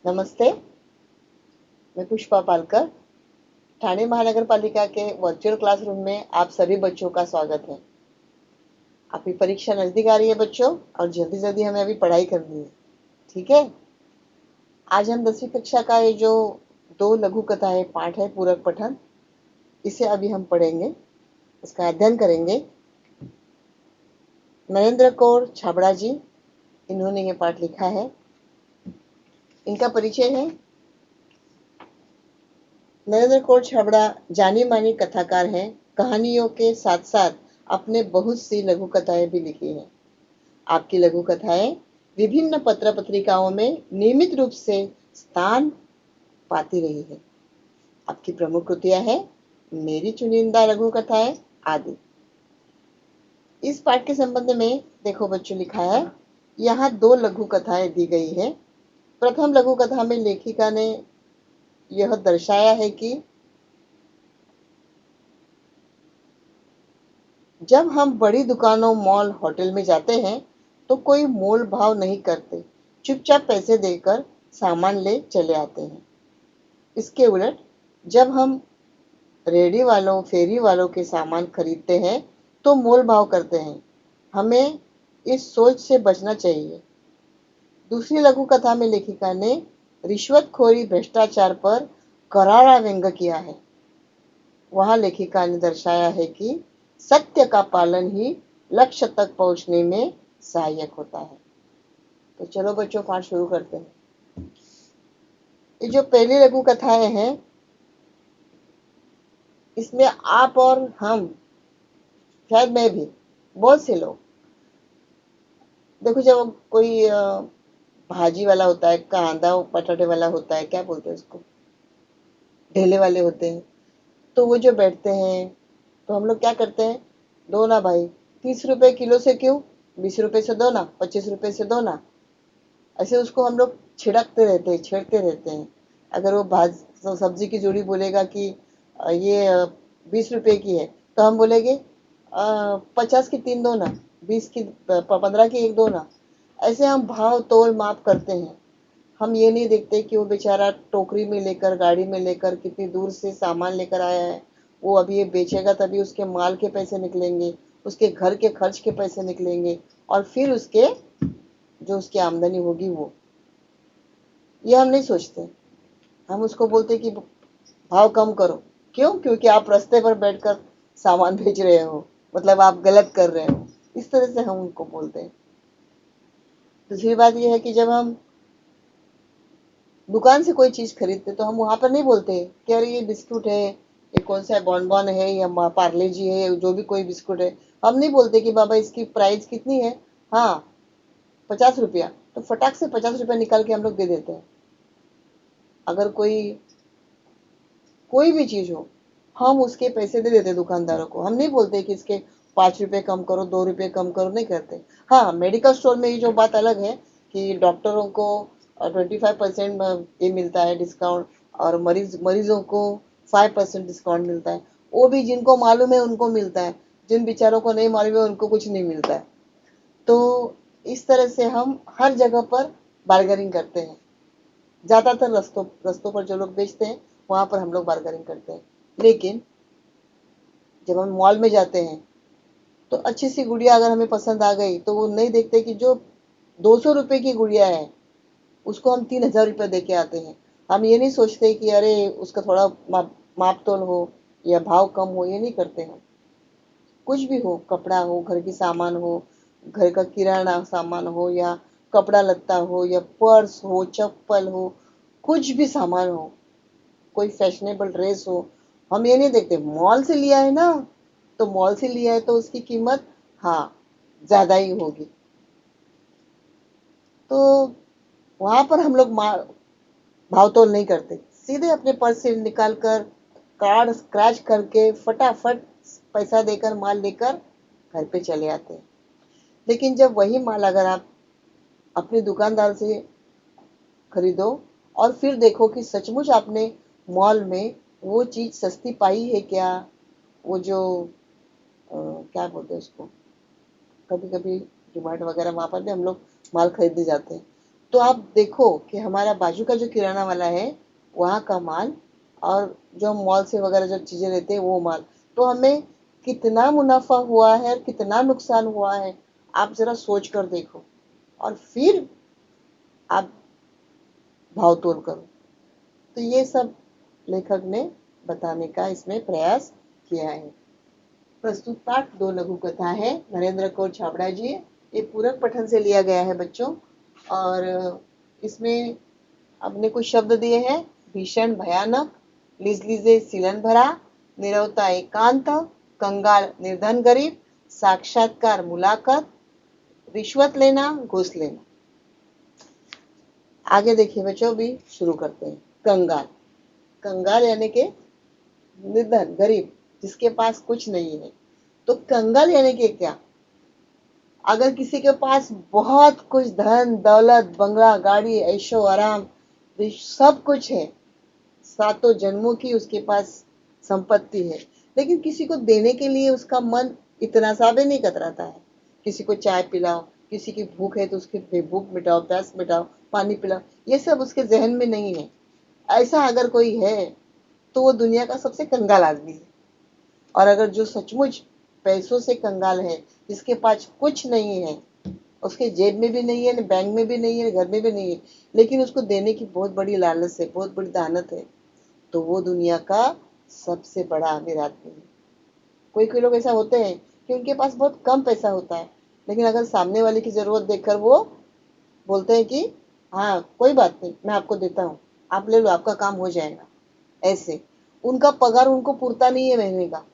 नमस्ते, मैं पुष्पा पालकर ठाणे महानगर पालिका के वर्चुअल क्लासरूम में आप सभी बच्चों का स्वागत है। आपकी परीक्षा नजदीक आ रही है बच्चों, और जल्दी जल्दी हमें अभी पढ़ाई करनी है। ठीक है, आज हम 10वीं कक्षा का ये जो 2 लघु कथाएं पाठ है पूरक पठन, इसे अभी हम पढ़ेंगे, इसका अध्ययन करेंगे। नरेंद्र कौर छाबड़ा जी, इन्होंने ये पाठ लिखा है। इनका परिचय है। नरेंद्र कौर छाबड़ा जानी मानी कथाकार हैं। कहानियों के साथ साथ अपने बहुत सी लघु कथाएं भी लिखी हैं। आपकी लघु कथाएं विभिन्न पत्र पत्रिकाओं में नियमित रूप से स्थान पाती रही है। आपकी प्रमुख कृतियां हैं मेरी चुनिंदा लघु कथाएं आदि। इस पाठ के संबंध में देखो बच्चों, लिखा है यहाँ 2 लघु कथाएं दी गई है। प्रथम लघु कथा में लेखिका ने यह दर्शाया है कि जब हम बड़ी दुकानों, मॉल, होटल में जाते हैं तो कोई मोल भाव नहीं करते, चुपचाप पैसे देकर सामान ले चले आते हैं। इसके उलट जब हम रेडी वालों, फेरी वालों के सामान खरीदते हैं तो मोल भाव करते हैं। हमें इस सोच से बचना चाहिए। दूसरी लघु कथा में लेखिका ने रिश्वतखोरी, भ्रष्टाचार पर करारा व्यंग्य किया है। वहां लेखिका ने दर्शाया है कि सत्य का पालन ही लक्ष्य तक पहुंचने में सहायक होता है। तो चलो बच्चों, पाठ शुरू करते हैं। ये जो पहली लघु कथाएं हैं, इसमें आप और हम, शायद मैं भी, बहुत से लोग, देखो जब कोई भाजी वाला होता है, कांदा पटाटे वाला होता है, क्या बोलते हैं उसको, ढेले वाले होते हैं, तो वो जो बैठते हैं तो हम लोग क्या करते हैं, दो ना भाई, 30 रुपए किलो से क्यों, 20 रुपए से दो ना, 25 रुपए से दो ना। ऐसे उसको हम लोग छिड़कते रहते हैं, छेड़ते रहते हैं। अगर वो सब्जी की जोड़ी बोलेगा कि ये 20 रुपए की है, तो हम बोलेंगे 50 की 3 दो ना, 20 की 15 की 1 दो ना। ऐसे हम भाव तोल माप करते हैं। हम ये नहीं देखते कि वो बेचारा टोकरी में लेकर, गाड़ी में लेकर कितनी दूर से सामान लेकर आया है। वो अभी ये बेचेगा तभी उसके माल के पैसे निकलेंगे, उसके घर के खर्च के पैसे निकलेंगे, और फिर उसके जो उसकी आमदनी होगी वो, ये हम नहीं सोचते। हम उसको बोलते कि भाव कम करो। क्यों? क्योंकि आप रास्ते पर बैठकर सामान बेच रहे हो, मतलब आप गलत कर रहे हो। इस तरह से हम उनको बोलते हैं। दूसरी बात यह है कि जब हम दुकान से कोई चीज खरीदते तो हम वहां पर नहीं बोलते कि अरे ये बिस्कुट है, ये कौन सा है, बॉनबॉन है या पार्ले जी है, जो भी कोई बिस्कुट है। हम नहीं बोलते कि बाबा इसकी प्राइस कितनी है। हाँ, 50 रुपया। तो फटाक से 50 रुपया निकाल के हम लोग दे देते हैं। अगर कोई कोई भी चीज हो, हम उसके पैसे दे देते दुकानदारों को। हम नहीं बोलते कि इसके 5 रुपए कम करो, 2 रुपए कम करो, नहीं करते। हाँ, मेडिकल स्टोर में ये जो बात अलग है कि डॉक्टरों को 25% ये मिलता है डिस्काउंट, और मरीजों को 5% डिस्काउंट मिलता है। वो भी जिनको मालूम है उनको मिलता है, जिन बेचारों को नहीं मालूम है उनको कुछ नहीं मिलता है। तो इस तरह से हम हर जगह पर बार्गेनिंग करते हैं। ज्यादातर रस्तों रस्तों पर जो लोग बेचते हैं वहां पर हम लोग बार्गेनिंग करते हैं। लेकिन जब हम मॉल में जाते हैं तो अच्छी सी गुड़िया अगर हमें पसंद आ गई तो वो नहीं देखते कि जो 200 रुपए की गुड़िया है उसको हम 3000 रुपये दे के आते हैं। हम ये नहीं सोचते कि अरे उसका थोड़ा माप तोल हो या भाव कम हो, ये नहीं करते हैं। कुछ भी हो, कपड़ा हो, घर की सामान हो, घर का किराना सामान हो, या कपड़ा लत्ता हो, या पर्स हो, चप्पल हो, कुछ भी सामान हो, कोई फैशनेबल ड्रेस हो, हम ये नहीं देखते मॉल से लिया है ना, तो मॉल से लिया है तो उसकी कीमत, हाँ, ज्यादा ही होगी। तो वहां पर हम लोग भाव तोल नहीं करते, सीधे अपने पर्स से निकाल कर, कार्ड स्क्रैच करके फटाफट पैसा देकर, माल लेकर घर पे चले आते हैं। लेकिन जब वही माल अगर आप अपने दुकानदार से खरीदो और फिर देखो कि सचमुच आपने मॉल में वो चीज सस्ती पाई है क्या, वो जो क्या बोलते हैं उसको, कभी कभी डिमार्ट वगैरह वहां पर भी हम लोग माल खरीदने जाते हैं, तो आप देखो कि हमारा बाजू का जो किराना वाला है वहाँ का माल और जो मॉल से वगैरह जो चीजें लेते हैं वो माल, तो हमें कितना मुनाफा हुआ है और कितना नुकसान हुआ है, आप जरा सोच कर देखो और फिर आप भाव तोल करो। तो ये सब लेखक ने बताने का इसमें प्रयास किया है। प्रस्तुत पाठ दो लघु कथा है नरेंद्र कौर छाबड़ा जी। ये पूरक पठन से लिया गया है बच्चों। और इसमें आपने कुछ शब्द दिए हैं: भीषण भयानक, लिजलिजे सिलन भरा, नीरवता एकांत, कंगाल निर्धन गरीब, साक्षात्कार मुलाकात, रिश्वत लेना घूस लेना। आगे देखिए बच्चों, भी शुरू करते हैं। कंगाल, कंगाल यानी के निर्धन गरीब, जिसके पास कुछ नहीं है। तो कंगाल यानी कि क्या? अगर किसी के पास बहुत कुछ धन दौलत बंगला गाड़ी ऐशो आराम सब कुछ है, सातों जन्मों की उसके पास संपत्ति है, लेकिन किसी को देने के लिए उसका मन इतना सा भी नहीं कतराता है। किसी को चाय पिलाओ, किसी की भूख है तो उसकी भूख मिटाओ, प्यास मिटाओ, पानी पिलाओ, ये सब उसके जहन में नहीं है। ऐसा अगर कोई है तो वो दुनिया का सबसे कंगाल आदमी है। और अगर जो सचमुच पैसों से कंगाल है, जिसके पास कुछ नहीं है, उसके जेब में भी नहीं है, बैंक में भी नहीं है, घर में भी नहीं है, लेकिन उसको देने की बहुत बड़ी लालच है, बहुत बड़ी दानत है, तो वो दुनिया का सबसे बड़ा अमीर आदमी है। कोई कोई लोग ऐसा होते हैं कि उनके पास बहुत कम पैसा होता है, लेकिन अगर सामने वाले की जरूरत देखकर वो बोलते हैं कि हाँ कोई बात नहीं, मैं आपको देता हूँ, आप ले लो, आपका काम हो जाएगा। ऐसे उनका पगार उनको पूरता नहीं है महीने का,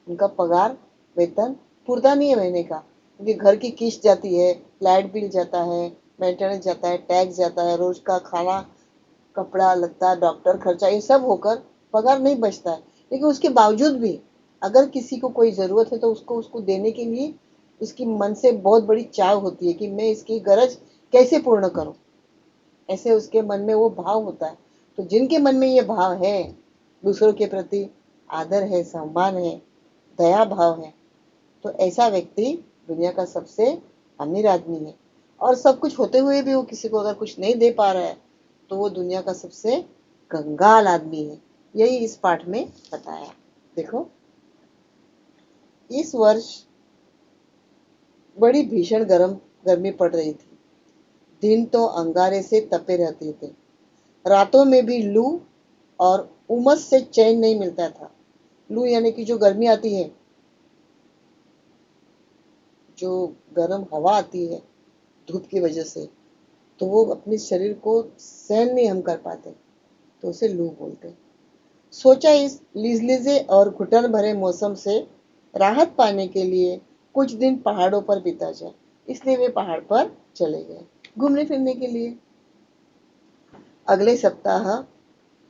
उनका पगार वेतन पूरता नहीं है महीने का, क्योंकि घर की किस्त जाती है, लाइट बिल जाता है, मेंटेनेंस जाता है, टैक्स जाता है, रोज का खाना कपड़ा लत्ता डॉक्टर खर्चा, ये सब होकर पगार नहीं बचता है। लेकिन उसके बावजूद भी अगर किसी को कोई जरूरत है तो उसको उसको देने के लिए उसकी मन से बहुत बड़ी चाह होती है कि मैं इसकी गरज कैसे पूर्ण करूं, ऐसे उसके मन में वो भाव होता है। तो जिनके मन में ये भाव है, दूसरों के प्रति आदर है, सम्मान है, दया भाव है, तो ऐसा व्यक्ति दुनिया का सबसे अमीर आदमी है। और सब कुछ होते हुए भी वो किसी को अगर कुछ नहीं दे पा रहा है तो वो दुनिया का सबसे कंगाल आदमी है। यही इस पाठ में बताया। देखो, इस वर्ष बड़ी भीषण गर्मी पड़ रही थी। दिन तो अंगारे से तपे रहते थे, रातों में भी लू और उमस से चैन नहीं मिलता था। लू यानी कि जो गर्मी आती है, जो गर्म हवा आती है धूप की वजह से, तो वो अपने शरीर को सहन नहीं हम कर पाते, तो उसे लू बोलते हैं। सोचा इस लीजलीजे और घुटन भरे मौसम से राहत पाने के लिए कुछ दिन पहाड़ों पर बिता जाए, इसलिए वे पहाड़ पर चले गए घूमने फिरने के लिए। अगले सप्ताह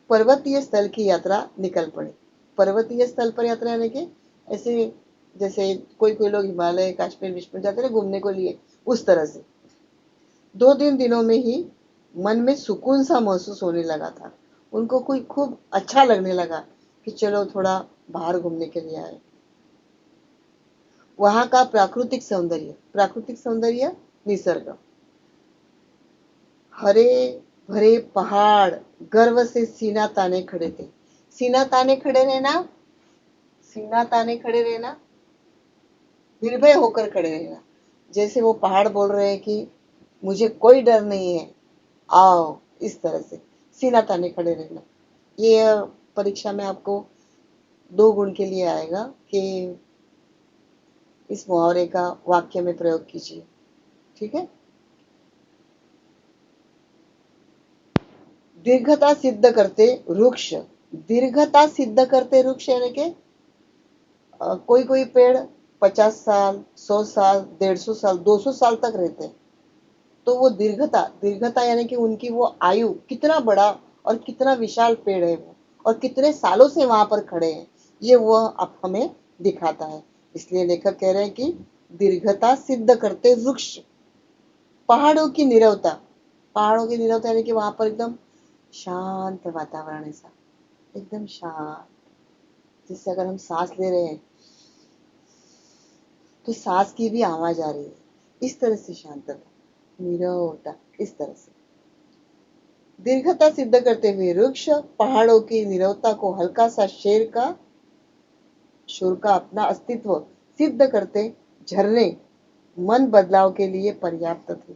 पर्वतीय स्थल की यात्रा निकल पड़ी। पर्वतीय स्थल पर यात्रा यानी कि ऐसे जैसे कोई कोई लोग हिमालय कश्मीर विश्मीर जाते हैं घूमने को लिए, उस तरह से। दो दिनों में ही मन में सुकून सा महसूस होने लगा था। उनको कोई खूब अच्छा लगने लगा कि चलो थोड़ा बाहर घूमने के लिए आए। वहां का प्राकृतिक सौंदर्य निसर्ग, हरे भरे पहाड़ गर्व से सीना ताने खड़े थे। सीना ताने खड़े रहना, सीना ताने खड़े रहना, निर्भय होकर खड़े रहना, जैसे वो पहाड़ बोल रहे हैं कि मुझे कोई डर नहीं है, आओ, इस तरह से सीना ताने खड़े रहना। ये परीक्षा में आपको 2 गुण के लिए आएगा कि इस मुहावरे का वाक्य में प्रयोग कीजिए। ठीक है। दीर्घता सिद्ध करते वृक्ष, दीर्घता सिद्ध करते वृक्ष यानी कि कोई कोई पेड़ 50 साल 100 साल 150 साल 200 साल तक रहते हैं। तो वो दीर्घता, दीर्घता यानी कि उनकी वो आयु कितना बड़ा और कितना विशाल पेड़ है वो, और कितने सालों से वहां पर खड़े हैं, ये वो अब हमें दिखाता है। इसलिए लेखक कह रहे हैं कि दीर्घता सिद्ध करते वृक्ष, पहाड़ों की नीरवता, पहाड़ों की नीरवता यानी कि वहां पर एकदम शांत वातावरण, ऐसा एकदम शांत, जिससे अगर हम सांस ले रहे हैं तो सांस की भी आवाज आ रही है, इस तरह से शांतता, नीरवता, इस तरह से। दीर्घता सिद्ध करते हुए वृक्ष, पहाड़ों की नीरवता को हल्का सा शोर का अपना अस्तित्व सिद्ध करते झरने मन बदलाव के लिए पर्याप्त थे।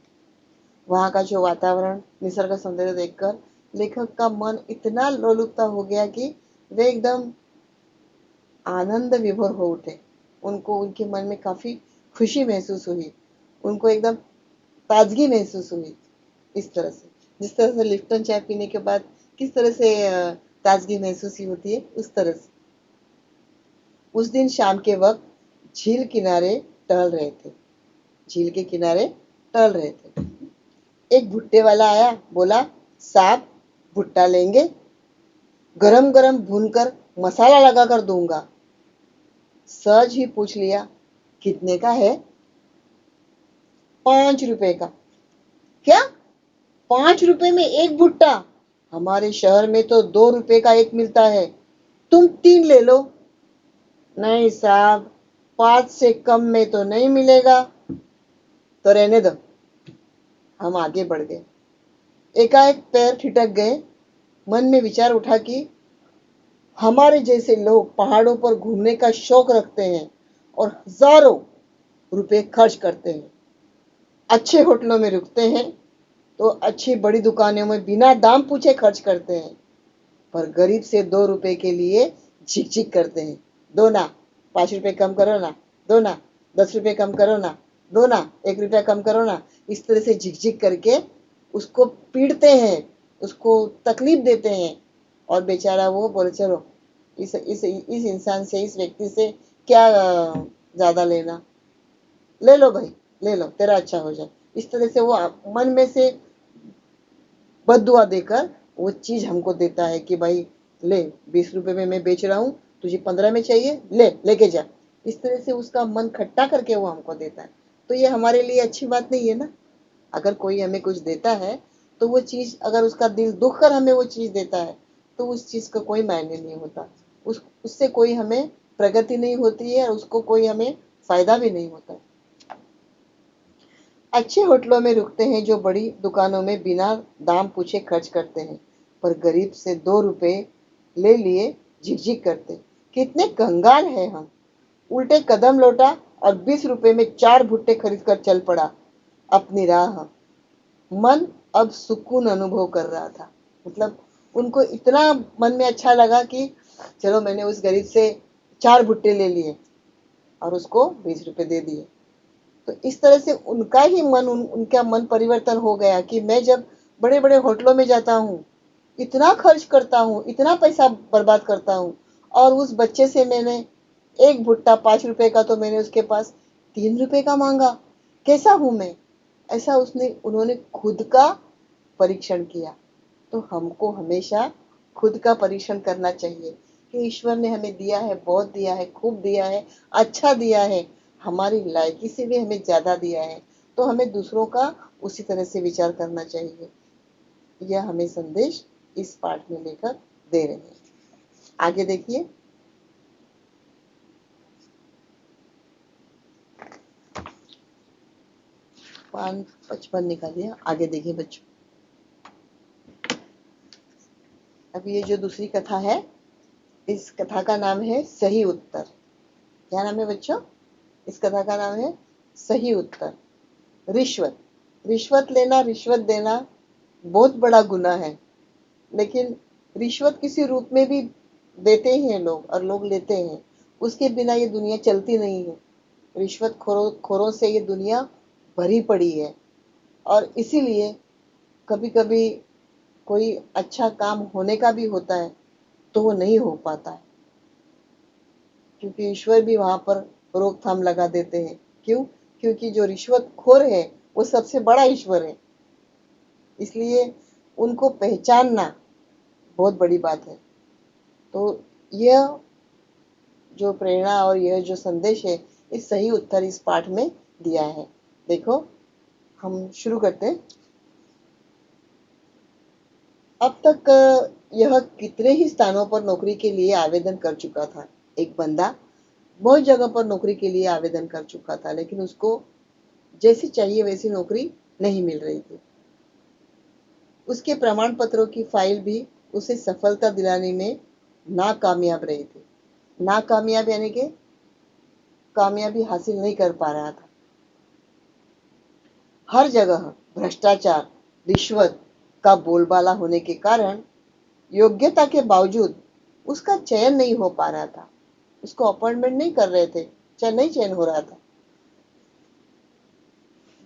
वहां का जो वातावरण, निसर्ग सौंदर्य देखकर लेखक का मन इतना लोलुपता हो गया कि वे एकदम आनंद विभोर हो उठे। उनको उनके मन में काफी खुशी महसूस हुई, उनको एकदम ताजगी महसूस हुई। इस तरह से, जिस तरह से लिप्टन चाय पीने के बाद किस तरह से ताजगी महसूस होती है, उस तरह से उस दिन शाम के वक्त झील किनारे टहल रहे थे। झील के किनारे टहल रहे थे। एक भुट्टे वाला आया, बोला, साहब भुट्टा लेंगे? गरम गरम भूनकर मसाला लगाकर दूंगा। सहज ही पूछ लिया, कितने का है? 5 रुपए का। क्या? 5 रुपए में एक भुट्टा? हमारे शहर में तो 2 रुपए का एक मिलता है, तुम 3 ले लो। नहीं साहब, 5 से कम में तो नहीं मिलेगा। तो रहने दो। हम आगे बढ़ गए। एकाएक पैर ठिठक गए। मन में विचार उठा कि हमारे जैसे लोग पहाड़ों पर घूमने का शौक रखते हैं और हजारों रुपए खर्च करते हैं, अच्छे होटलों में रुकते हैं, तो अच्छी बड़ी दुकानों में बिना दाम पूछे खर्च करते हैं, पर गरीब से 2 रुपए के लिए झिकझिक करते हैं। दो ना, 5 रुपए कम करो ना, दो ना, 10 रुपए कम करो ना, दो ना, 1 रुपया कम करो ना। इस तरह से झिकझिक करके उसको पीड़ते हैं, उसको तकलीफ देते हैं, और बेचारा वो बोले चलो इस इंसान से, इस व्यक्ति से क्या ज्यादा लेना, ले लो भाई, ले लो, तेरा अच्छा हो जाए। इस तरह से वो मन में से बद्दुआ देकर वो चीज हमको देता है कि भाई ले, 20 रुपए में मैं बेच रहा हूँ, तुझे 15 में चाहिए, ले, लेके जा। इस तरह से उसका मन खट्टा करके वो हमको देता है। तो ये हमारे लिए अच्छी बात नहीं है ना। अगर कोई हमें कुछ देता है, तो वो चीज, अगर उसका दिल दुख कर हमें वो चीज देता है, तो उस चीज का कोई मायने नहीं होता। उससे कोई हमें प्रगति नहीं होती है और उसको कोई हमें फायदा भी नहीं होता। अच्छे होटलों में रुकते हैं, जो बड़ी दुकानों में बिना दाम पूछे खर्च करते हैं, पर गरीब से 2 रुपए ले लिए झिकझिक करते। कितने कंगाल हैं हम। उल्टे कदम लौटा और 20 रुपए में 4 भुट्टे खरीद कर चल पड़ा अपनी राह। मन अब सुकून अनुभव कर रहा था। मतलब उनको इतना मन में अच्छा लगा कि चलो, मैंने उस गरीब से 4 भुट्टे ले लिए और उसको 20 रुपए दे दिए। तो इस तरह से उनका ही मन, उनका मन परिवर्तन हो गया कि मैं जब बड़े बड़े होटलों में जाता हूँ, इतना खर्च करता हूँ, इतना पैसा बर्बाद करता हूँ, और उस बच्चे से मैंने एक भुट्टा 5 रुपए का, तो मैंने उसके पास 3 रुपए का मांगा। कैसा हूं मैं? ऐसा उन्होंने खुद का परीक्षण किया। तो हमको हमेशा खुद का परीक्षण करना चाहिए कि ईश्वर ने हमें दिया है, बहुत दिया है, खूब दिया है, अच्छा दिया है, हमारी लायकी से भी हमें ज्यादा दिया है, तो हमें दूसरों का उसी तरह से विचार करना चाहिए। यह हमें संदेश इस पाठ में लेकर दे रहे हैं। आगे देखिए। 55 निकालिए। आगे देखिए बच्चों। अब ये जो दूसरी कथा है, इस कथा का नाम है सही उत्तर। क्या नाम है बच्चों? इस कथा का नाम है सही उत्तर। रिश्वत। रिश्वत लेना, रिश्वत देना बहुत बड़ा गुनाह है, लेकिन रिश्वत किसी रूप में भी देते हैं लोग, और लोग लेते हैं। उसके बिना ये दुनिया चलती नहीं है। रिश्वत खोरों से ये दुनिया भरी पड़ी है, और इसीलिए कभी कभी कोई अच्छा काम होने का भी होता है तो वो नहीं हो पाता है, क्योंकि ईश्वर भी वहां पर रोकथाम लगा देते हैं। क्यों? क्योंकि जो रिश्वतखोर है वो सबसे बड़ा ईश्वर है, इसलिए उनको पहचानना बहुत बड़ी बात है। तो यह जो प्रेरणा और यह जो संदेश है, इस सही उत्तर इस पाठ में दिया है। देखो, हम शुरू करते हैं। अब तक यह कितने ही स्थानों पर नौकरी के लिए आवेदन कर चुका था। एक बंदा बहुत जगह पर नौकरी के लिए आवेदन कर चुका था, लेकिन उसको जैसी चाहिए वैसी नौकरी नहीं मिल रही थी। उसके प्रमाण पत्रों की फाइल भी उसे सफलता दिलाने में नाकामयाब रही थी। नाकामयाब यानी कि कामयाबी हासिल नहीं कर पा रहा था। हर जगह भ्रष्टाचार, रिश्वत का बोलबाला होने के कारण योग्यता के बावजूद उसका चयन नहीं हो पा रहा था। उसको अपॉइंटमेंट नहीं कर रहे थे, नहीं चयन हो रहा था।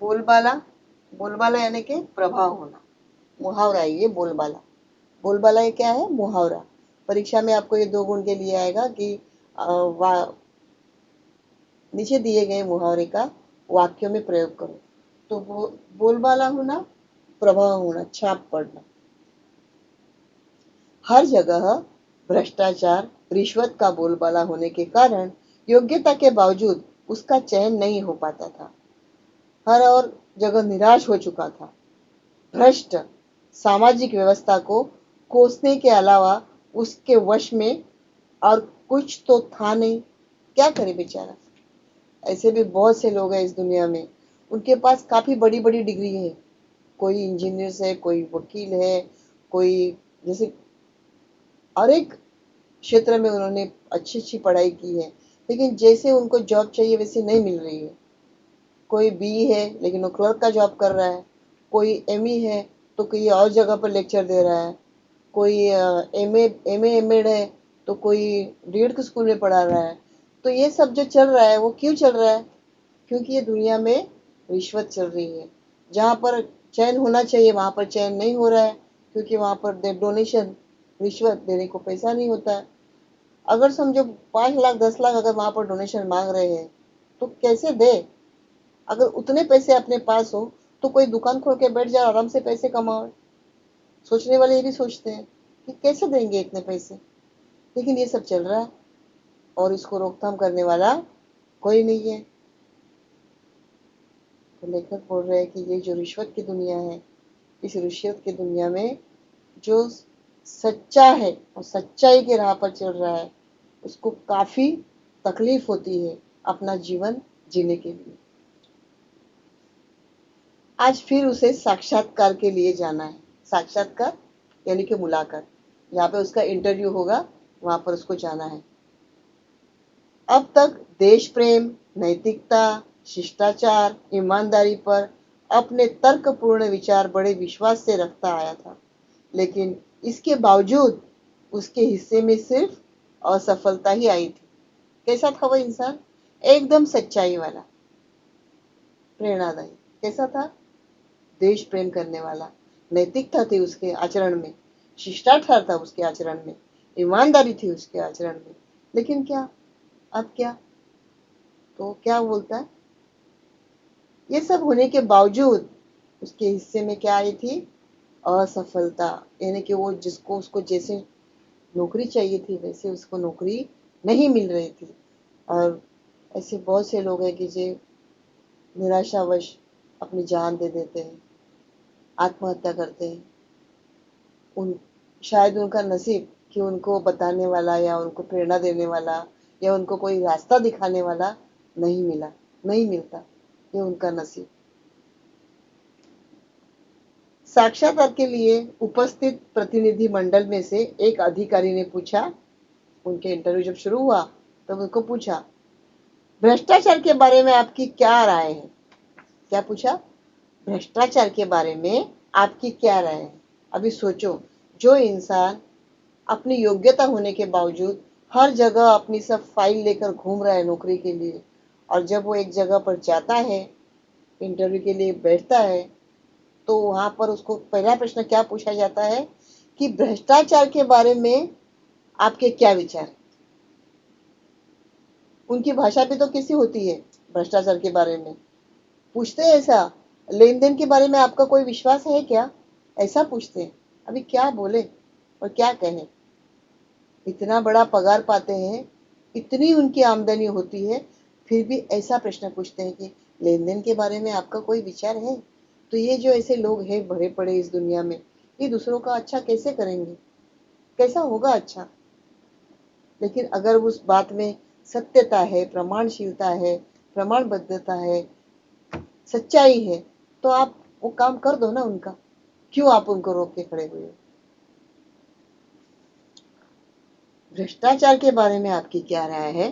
बोलबाला, बोलबाला यानी कि प्रभाव होना। मुहावरा है ये बोलबाला। बोलबाला ये क्या है? मुहावरा। परीक्षा में आपको ये 2 गुण के लिए आएगा कि नीचे दिए गए मुहावरे का वाक्यों में प्रयोग करो। तो बोलबाला होना, प्रभाव होना, छाप पड़ना। हर जगह भ्रष्टाचार, रिश्वत का बोलबाला होने के कारण योग्यता के बावजूद उसका चयन नहीं हो पाता था। हर और जगह निराश हो चुका था। भ्रष्ट सामाजिक व्यवस्था को कोसने के अलावा उसके वश में और कुछ तो था नहीं। क्या करे बेचारा। ऐसे भी बहुत से लोग हैं इस दुनिया में, उनके पास काफी बड़ी बड़ी डिग्री है। कोई इंजीनियर है, कोई वकील है, कोई जैसे हर एक क्षेत्र में उन्होंने अच्छी अच्छी पढ़ाई की है, लेकिन जैसे उनको जॉब चाहिए वैसे नहीं मिल रही है। कोई बी है लेकिन वो क्लर्क का जॉब कर रहा है, कोई एमई है तो कोई और जगह पर लेक्चर दे रहा है, कोई एमएड है तो कोई डीएड के स्कूल में पढ़ा रहा है। तो ये सब जो चल रहा है वो क्यों चल रहा है? क्योंकि ये दुनिया में रिश्वत चल रही है। जहाँ पर चयन होना चाहिए वहां पर चयन नहीं हो रहा है, क्योंकि वहां पर डोनेशन, रिश्वत देने को पैसा नहीं होता है। अगर समझो 5 लाख 10 लाख अगर वहां पर डोनेशन मांग रहे हैं तो कैसे दे? अगर उतने पैसे अपने पास हो तो कोई दुकान खोल के बैठ जाए, आराम से पैसे कमाओ। सोचने वाले ये भी सोचते हैं कि कैसे देंगे इतने पैसे, लेकिन ये सब चल रहा है और इसको रोकथाम करने वाला कोई नहीं है। तो लेखक बोल रहे हैं कि ये जो रिश्वत की दुनिया है, इस रिश्वत की दुनिया में जो सच्चा है और सच्चाई के राह पर चल रहा है उसको काफी तकलीफ होती है अपना जीवन जीने के लिए। आज फिर उसे साक्षात्कार के लिए जाना है। साक्षात्कार यानी कि मुलाकात, जहाँ पे उसका इंटरव्यू होगा वहां पर उसको जाना है। अब तक देश प्रेम, नैतिकता, शिष्टाचार, ईमानदारी पर अपने तर्कपूर्ण विचार बड़े विश्वास से रखता आया था, लेकिन इसके बावजूद उसके हिस्से में सिर्फ असफलता ही आई थी। कैसा था वो इंसान? एकदम सच्चाई वाला, प्रेरणादायी। कैसा था? देश प्रेम करने वाला, नैतिकता थी उसके आचरण में, शिष्टाचार था उसके आचरण में, ईमानदारी थी उसके आचरण में। लेकिन क्या, अब क्या? तो क्या बोलता है? ये सब होने के बावजूद उसके हिस्से में क्या आई थी? असफलता। यानी कि वो जिसको उसको जैसे नौकरी चाहिए थी वैसे उसको नौकरी नहीं मिल रही थी। और ऐसे बहुत से लोग हैं कि जो निराशावश अपनी जान दे देते हैं, आत्महत्या करते हैं। उन शायद उनका नसीब कि उनको बताने वाला या उनको प्रेरणा देने वाला या उनको कोई रास्ता दिखाने वाला नहीं मिला, नहीं मिलता। ये उनका नसीब। साक्षात्कार के लिए उपस्थित प्रतिनिधि मंडल में से एक अधिकारी ने पूछा, उनके इंटरव्यू जब शुरू हुआ तब उनको पूछा, भ्रष्टाचार के बारे में आपकी क्या राय है? क्या पूछा? भ्रष्टाचार के बारे में आपकी क्या राय है? अभी सोचो, जो इंसान अपनी योग्यता होने के बावजूद हर जगह अपनी सब फाइल लेकर घूम रहा है नौकरी के लिए, और जब वो एक जगह पर जाता है, इंटरव्यू के लिए बैठता है, तो वहां पर उसको पहला प्रश्न क्या पूछा जाता है कि भ्रष्टाचार के बारे में आपके क्या विचार है? उनकी भाषा भी तो कैसी होती है भ्रष्टाचार के बारे में। पूछते हैं ऐसा, लेन देन के बारे में आपका कोई विश्वास है क्या? ऐसा पूछते हैं। अभी क्या बोले और क्या कहें? इतना बड़ा पगार पाते हैं, इतनी उनकी आमदनी होती है, फिर भी ऐसा प्रश्न पूछते हैं कि लेन देन के बारे में आपका कोई विचार है? तो ये जो ऐसे लोग हैं भरे पड़े इस दुनिया में, ये दूसरों का अच्छा कैसे करेंगे? कैसा होगा अच्छा? लेकिन अगर उस बात में सत्यता है, प्रमाणशीलता है, प्रमाणबद्धता है, सच्चाई है, तो आप वो काम कर दो ना उनका। क्यों आप उनको रोक के खड़े हुए हो? भ्रष्टाचार के बारे में आपकी क्या राय है?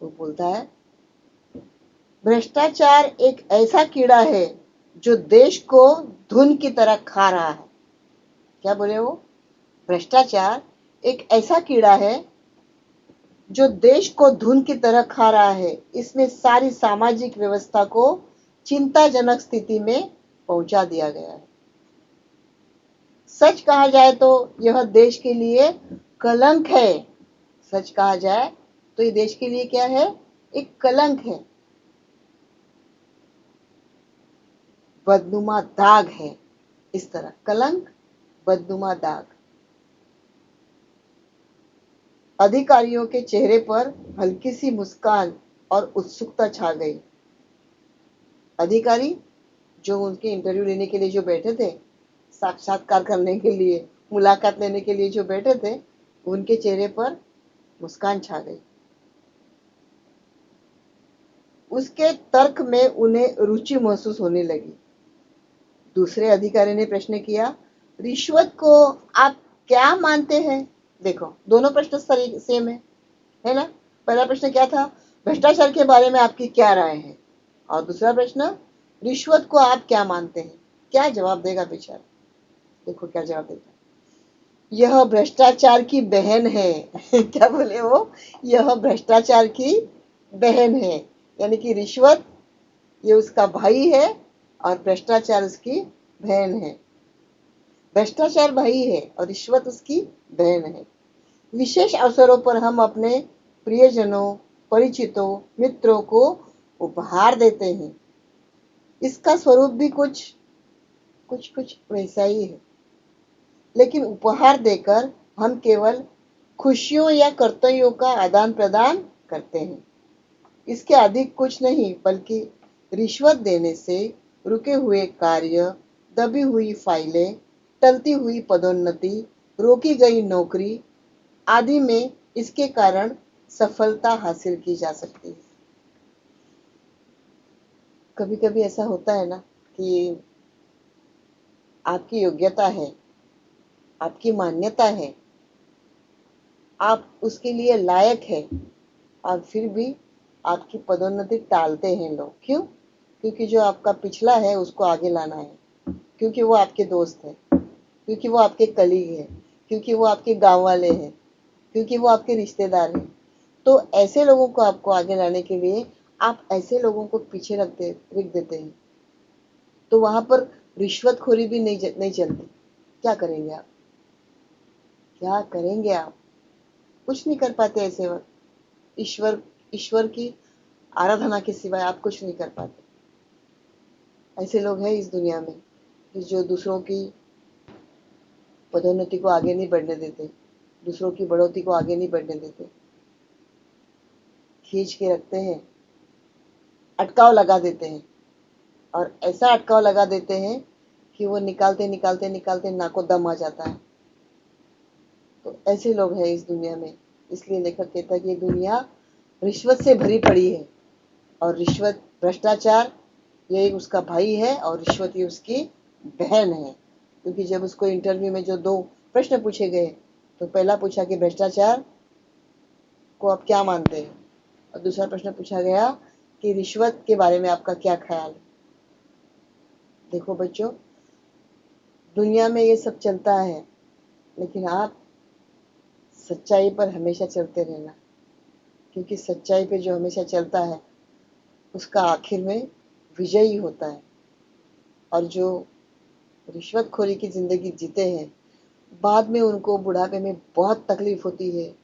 वो बोलता है, भ्रष्टाचार एक ऐसा कीड़ा है जो देश को धुन की तरह खा रहा है। क्या बोले वो? भ्रष्टाचार एक ऐसा कीड़ा है जो देश को धुन की तरह खा रहा है। इसमें सारी सामाजिक व्यवस्था को चिंताजनक स्थिति में पहुंचा दिया गया है। सच कहा जाए तो यह देश के लिए कलंक है। सच कहा जाए तो ये देश के लिए क्या है? एक कलंक है, बदनुमा दाग है। इस तरह कलंक, बदनुमा दाग। अधिकारियों के चेहरे पर हल्की सी मुस्कान और उत्सुकता छा गई। अधिकारी जो उनके इंटरव्यू लेने के लिए जो बैठे थे, साक्षात्कार करने के लिए, मुलाकात लेने के लिए जो बैठे थे, उनके चेहरे पर मुस्कान छा गई। उसके तर्क में उन्हें रुचि महसूस होने लगी। दूसरे अधिकारी ने प्रश्न किया, रिश्वत को आप क्या मानते हैं? देखो, दोनों प्रश्न सेम है ना? पहला प्रश्न क्या था? भ्रष्टाचार के बारे में आपकी क्या राय है? और दूसरा प्रश्न, रिश्वत को आप क्या मानते हैं? क्या जवाब देगा बेचारा? देखो क्या जवाब देता है। यह भ्रष्टाचार की बहन है। क्या बोले वो? यह भ्रष्टाचार की बहन है। यानी कि रिश्वत ये उसका भाई है और भ्रष्टाचार उसकी बहन है। भ्रष्टाचार भाई है और रिश्वत उसकी बहन है। विशेष अवसरों पर हम अपने प्रियजनों, परिचितों, मित्रों को उपहार देते हैं। इसका स्वरूप भी कुछ कुछ कुछ वैसा ही है, लेकिन उपहार देकर हम केवल खुशियों या कर्तव्यों का आदान प्रदान करते हैं। इसके अधिक कुछ नहीं, बल्कि रिश्वत देने से रुके हुए कार्य, दबी हुई फाइलें, टलती हुई पदोन्नति, रोकी गई नौकरी आदि में इसके कारण सफलता हासिल की जा सकती है। कभी कभी ऐसा होता है ना कि आपकी योग्यता है, आपकी मान्यता है, आप उसके लिए लायक है, और फिर भी आपकी पदोन्नति टालते हैं लोग। क्यों? क्योंकि जो आपका पिछला है उसको आगे लाना है, क्योंकि वो आपके दोस्त है, क्योंकि वो आपके कलीग है, क्योंकि वो आपके गांव वाले हैं, क्योंकि वो आपके रिश्तेदार हैं। तो ऐसे लोगों को आपको आगे लाने के लिए आप ऐसे लोगों को पीछे रख देते हैं। तो वहां पर रिश्वतखोरी भी नहीं चलती। क्या करेंगे आप? क्या करेंगे आप? कुछ नहीं कर पाते ऐसे वक्त। ईश्वर ईश्वर की आराधना के सिवाय आप कुछ नहीं कर पाते। ऐसे लोग हैं इस दुनिया में कि जो दूसरों की पदोन्नति को आगे नहीं बढ़ने देते, दूसरों की बढ़ोतरी को आगे नहीं बढ़ने देते, खींच के रखते हैं, अटकाव लगा देते हैं। और ऐसा अटकाव लगा देते हैं कि वो निकालते निकालते निकालते नाको दम आ जाता है। तो ऐसे लोग हैं इस दुनिया में। इसलिए लेखक कहता है कि दुनिया रिश्वत से भरी पड़ी है, और रिश्वत, भ्रष्टाचार ये उसका भाई है और रिश्वत ये उसकी बहन है। क्योंकि जब उसको इंटरव्यू में जो दो प्रश्न पूछे गए, तो पहला पूछा कि भ्रष्टाचार को आप क्या मानते हैं, और दूसरा प्रश्न पूछा गया कि रिश्वत के बारे में आपका क्या ख्याल है। देखो बच्चों, दुनिया में ये सब चलता है, लेकिन आप सच्चाई पर हमेशा चलते रहना, क्योंकि सच्चाई पे जो हमेशा चलता है उसका आखिर में विजय ही होता है। और जो रिश्वतखोरी की जिंदगी जीते हैं, बाद में उनको बुढ़ापे में बहुत तकलीफ होती है।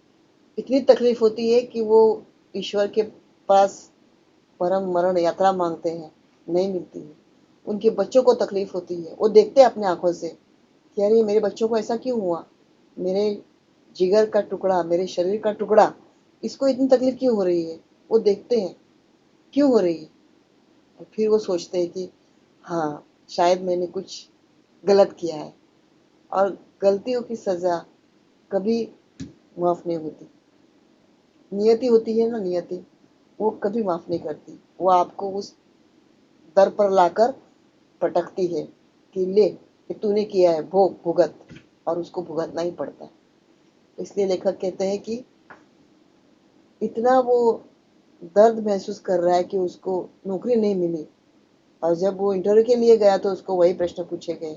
इतनी तकलीफ होती है कि वो ईश्वर के पास परम मरण यात्रा मांगते हैं, नहीं मिलती है। उनके बच्चों को तकलीफ होती है, वो देखते हैं अपने आंखों से कि यार ये मेरे बच्चों को ऐसा क्यों हुआ, मेरे जिगर का टुकड़ा, मेरे शरीर का टुकड़ा, इसको इतनी तकलीफ क्यों हो रही है। वो देखते हैं क्यों हो रही है, और फिर वो सोचते हैं कि हाँ, शायद मैंने कुछ गलत किया है। और गलतियों की सजा कभी माफ नहीं होती। नियति होती है ना, नियति, वो कभी माफ नहीं करती। वो आपको उस दर पर लाकर पटकती है कि ले कि तूने किया है, भोग भुगत, और उसको भुगतना ही पड़ता है। इसलिए लेखक कहते हैं कि इतना वो दर्द महसूस कर रहा है कि उसको नौकरी नहीं मिली, और जब वो इंटरव्यू के लिए गया तो उसको वही प्रश्न पूछे गए,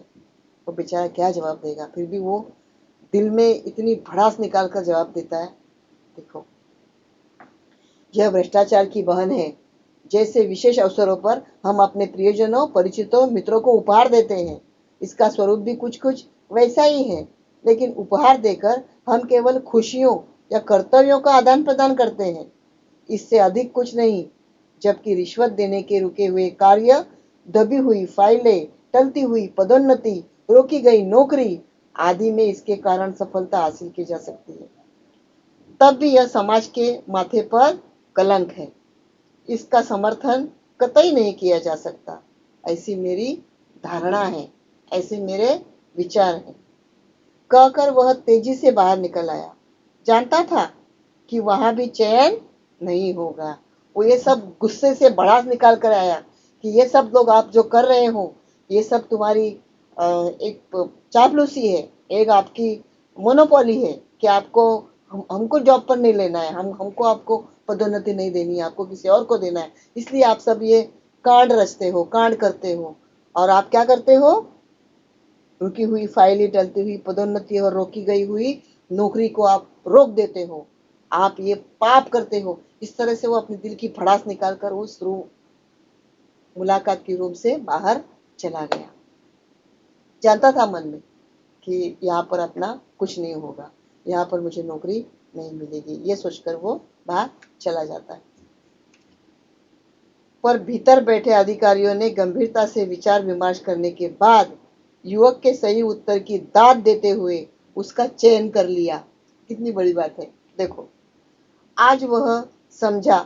वो बेचारा क्या जवाब देगा, फिर भी वो दिल में इतनी भड़ास निकाल कर जवाब देता है। देखो, यह भ्रष्टाचार की बहन है। जैसे विशेष अवसरों पर हम अपने प्रियजनों, परिचितों, मित्रों को उपहार देते हैं, इसका स्वरूप भी कुछ कुछ वैसा ही है। लेकिन उपहार देकर हम केवल खुशियों या कर्तव्यों का आदान प्रदान करते हैं, इससे अधिक कुछ नहीं। जबकि रिश्वत देने के रुके हुए कार्य, दबी हुई फाइलें, टलती हुई पदोन्नति, रोकी गई नौकरी आदि में इसके कारण सफलता हासिल की जा सकती है, तब भी यह समाज के माथे पर कलंक है। इसका समर्थन कतई नहीं किया जा सकता। ऐसी मेरी धारणा है, ऐसे मेरे विचार हैं। कहकर वह तेजी से बाहर निकल आया। जानता था कि वहां भी चैन नहीं होगा। वो ये सब गुस्से से भड़ास निकाल कर आया कि ये सब लोग आप जो कर रहे हो, ये सब तुम्हारी एक चापलूसी है, एक आपकी मोनोपोली है कि आपको हमको जॉब पर नहीं लेना है, हमको आपको पदोन्नति नहीं देनी है, आपको किसी और को देना है। इसलिए आप सब ये कांड रचते हो, कांड करते हो। और आप क्या करते हो? रुकी हुई फाइलें, टलती हुई पदोन्नति और रोकी गई हुई नौकरी को आप रोक देते हो। आप ये पाप करते हो। इस तरह से वो अपने दिल की भड़ास निकालकर उस रूम, मुलाकात के रूम से बाहर चला गया। जानता था मन में कि यहाँ पर अपना कुछ नहीं होगा, यहाँ पर मुझे नौकरी नहीं मिलेगी, ये सोचकर वो बाहर चला जाता है। पर भीतर बैठे अधिकारियों ने गंभीरता से विचार विमर्श करने के बाद युवक के सही उत्तर की दाद देते हुए उसका चयन कर लिया। कितनी बड़ी बात है। देखो, आज वह समझा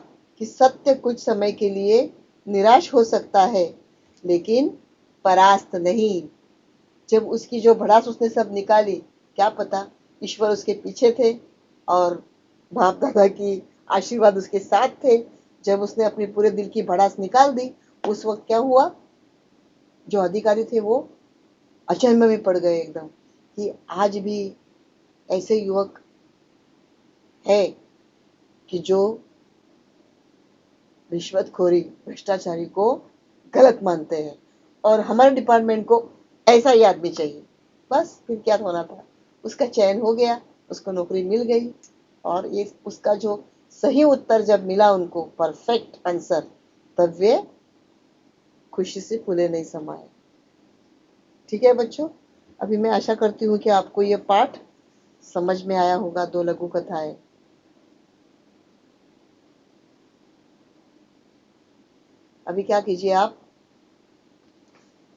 कि सत्य कुछ समय के लिए निराश हो सकता है, लेकिन परास्त नहीं। जब उसकी जो भड़ास उसने सब निकाली, क्या पता ईश्वर उसके पीछे थे और बाप दादा की आशीर्वाद उसके साथ थे। जब उसने अपनी पूरे दिल की भड़ास निकाल दी, उस वक्त क्या हुआ, जो अधिकारी थे वो अचंभे में पड़ गए एकदम कि आज भी ऐसे युवक है कि जो रिश्वतखोरी, भ्रष्टाचारी को गलत मानते हैं, और हमारे डिपार्टमेंट को ऐसा ही आदमी चाहिए। बस फिर क्या होना था, उसका चयन हो गया, उसको नौकरी मिल गई। और ये उसका जो सही उत्तर जब मिला उनको, परफेक्ट आंसर, तब वे खुशी से फूले नहीं समाये। ठीक है बच्चों, अभी मैं आशा करती हूँ कि आपको ये पाठ समझ में आया होगा। 2 लघु कथाएं। अभी क्या कीजिए आप,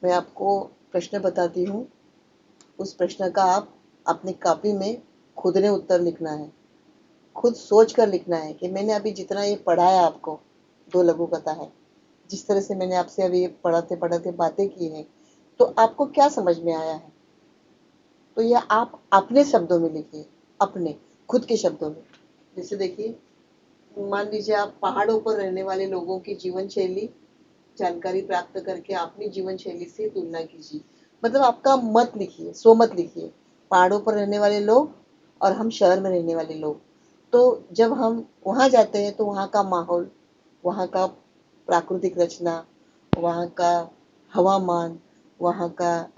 मैं आपको प्रश्न बताती हूँ, उस प्रश्न का आप अपनी कॉपी में खुद ने उत्तर लिखना है, खुद सोच कर लिखना है कि मैंने अभी जितना ये पढ़ा है आपको, 2 लघु कथा है, जिस तरह से मैंने आपसे अभी पढ़ाते पढ़ाते बातें की हैं, तो आपको क्या समझ में आया है। तो यह आप अपने शब्दों में लिखिए, अपने खुद के शब्दों में। जैसे देखिए, मान लीजिए आप पहाड़ों पर रहने वाले लोगों की जीवन शैली जानकारी प्राप्त करके अपनी जीवन शैली से तुलना कीजिए। मतलब आपका मत लिखिए, स्वमत लिखिए। पहाड़ों पर रहने वाले लोग और हम शहर में रहने वाले लोग, तो जब हम वहां जाते हैं तो वहां का माहौल, वहां का प्राकृतिक रचना, वहां का हवामान, वहां का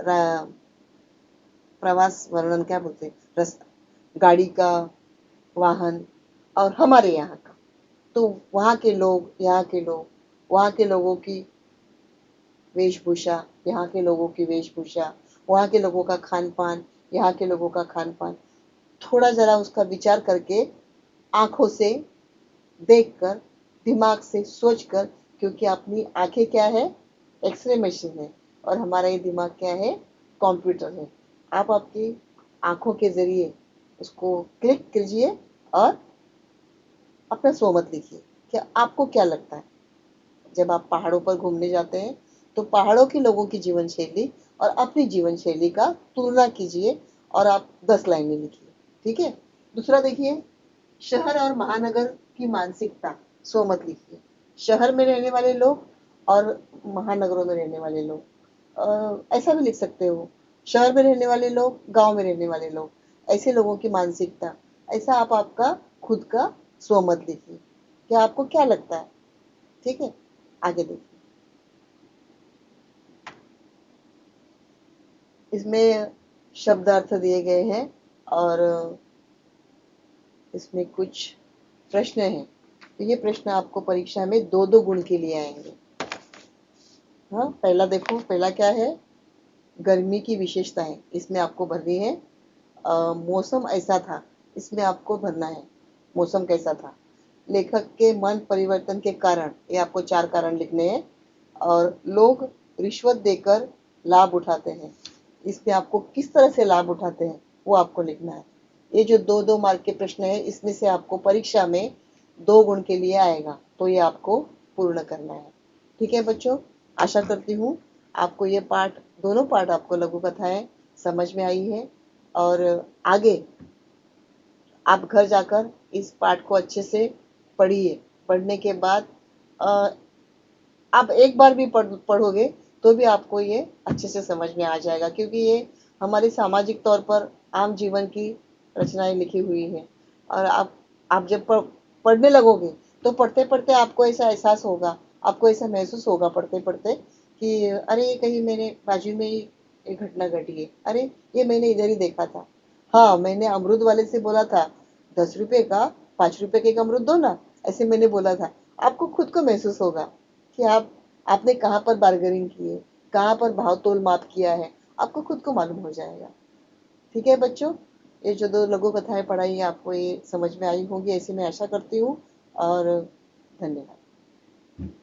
प्रवास वर्णन, क्या बोलते हैं, रास्ता, गाड़ी का, वाहन, और हमारे यहाँ का, तो वहाँ के लोग, यहाँ के लोग, वहाँ के लोगों की वेशभूषा, यहाँ के लोगों की वेशभूषा, वहाँ के लोगों का खान पान, यहाँ के लोगों का खान पान, थोड़ा जरा उसका विचार करके, आंखों से देखकर, दिमाग से सोचकर, क्योंकि अपनी आंखें क्या है, एक्सरे मशीन है, और हमारा ये दिमाग क्या है, कंप्यूटर है। आप आपकी आंखों के जरिए उसको क्लिक कीजिए और अपना स्वमत लिखिए। क्या आपको क्या लगता है, जब आप पहाड़ों पर घूमने जाते हैं तो पहाड़ों के लोगों की जीवन शैली और अपनी जीवन शैली का तुलना कीजिए और आप 10 लाइनें लिखिए। ठीक है। दूसरा देखिए, शहर और महानगर की मानसिकता, स्वमत लिखिए। शहर में रहने वाले लोग और महानगरों में रहने वाले लोग। ऐसा भी लिख सकते हो, शहर में रहने वाले लोग, गांव में रहने वाले लोग, ऐसे लोगों की मानसिकता। ऐसा आप आपका खुद का स्वमत लिखिए। क्या आपको क्या लगता है? ठीक है, आगे देखिए। इसमें शब्दार्थ दिए गए हैं और इसमें कुछ प्रश्न हैं। तो ये प्रश्न आपको परीक्षा में 2-2 गुण के लिए आएंगे। हाँ, पहला देखो, पहला क्या है? गर्मी की विशेषताएं, इसमें आपको भरनी है। मौसम ऐसा था, इसमें आपको भरना है मौसम कैसा था। लेखक के मन परिवर्तन के कारण, ये आपको 4 कारण लिखने हैं। और लोग रिश्वत देकर लाभ उठाते हैं, इसमें आपको किस तरह से लाभ उठाते हैं वो आपको लिखना है। ये जो 2-2 मार्क के प्रश्न है, इसमें से आपको परीक्षा में 2 गुण के लिए आएगा, तो ये आपको पूर्ण करना है। ठीक है बच्चों, आशा करती हूँ आपको ये पाठ, दोनों पाठ आपको लघु कथाएं समझ में आई है। और आगे आप घर जाकर इस पाठ को अच्छे से पढ़िए। पढ़ने के बाद आप एक बार भी पढ़ोगे तो भी आपको ये अच्छे से समझ में आ जाएगा, क्योंकि ये हमारे सामाजिक तौर पर आम जीवन की रचनाएं लिखी हुई हैं। और आप जब पढ़ने लगोगे तो पढ़ते पढ़ते आपको ऐसा एहसास होगा, आपको ऐसा महसूस होगा पढ़ते पढ़ते कि अरे ये कहीं मेरे बाजू में ही ये घटना घटी है, अरे ये मैंने इधर ही देखा था। हाँ, मैंने अमरूद वाले से बोला था 10 रुपए का, 5 रुपए के एक अमरूद दो ना, ऐसे मैंने बोला था। आपको खुद को महसूस होगा कि आपने कहाँ पर बार्गेनिंग की है, कहाँ पर भाव तोल माप किया है, आपको खुद को मालूम हो जाएगा। ठीक है बच्चों, ये जो 2 लघु कथाएं पढ़ाई है आपको ये समझ में आई होंगी, ऐसी मैं आशा करती हूँ। और धन्यवाद।